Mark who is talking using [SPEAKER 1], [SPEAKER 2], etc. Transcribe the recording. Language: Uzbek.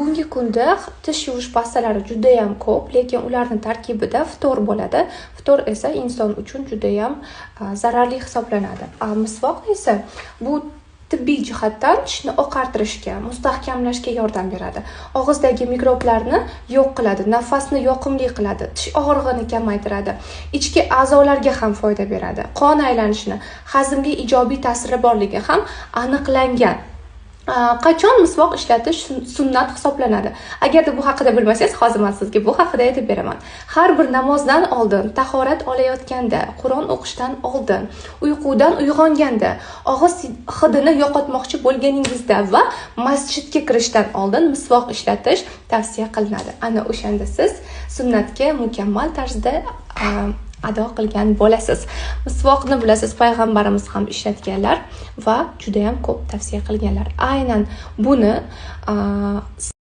[SPEAKER 1] Bugungi kunda tish yuvish pastalari juda ham ko'p, lekin ularning tarkibida ftor bo'ladi. Ftor esa inson uchun juda ham zararli hisoblanadi. Misvoq esa bu tibbiy jihatdan tishni oqartirishga, mustahkamlashga yordam beradi. Og'izdagi mikroblarni yo'q qiladi, nafasni yoqimli qiladi, tish og'rig'ini kamaytiradi, ichki a'zolarga ham foyda beradi. Qon aylanishini, hazmga ijobiy ta'siri borligi ham aniqlangan. Qachon misvoq ishlatish sunnat hisoblanadi? Agarda bu haqida bilmasangiz, hozir men sizga bu haqida aytib beraman. Har bir namozdan oldin, tahorat olayotganda, Qur'on o'qishdan oldin, uyqudan uyg'onganda, og'iz hidini yo'qotmoqchi bo'lganingizda va masjidga kirishdan oldin misvoq ishlatish tavsiya qilinadi. Ana o'shanda siz sunnatga mukammal tarzda ado qilgan bo'lasiz. Misvoqni bilasiz, payg'ambarimiz ham ishlatganlar va juda ham ko'p tavsiya qilganlar. Aynan buni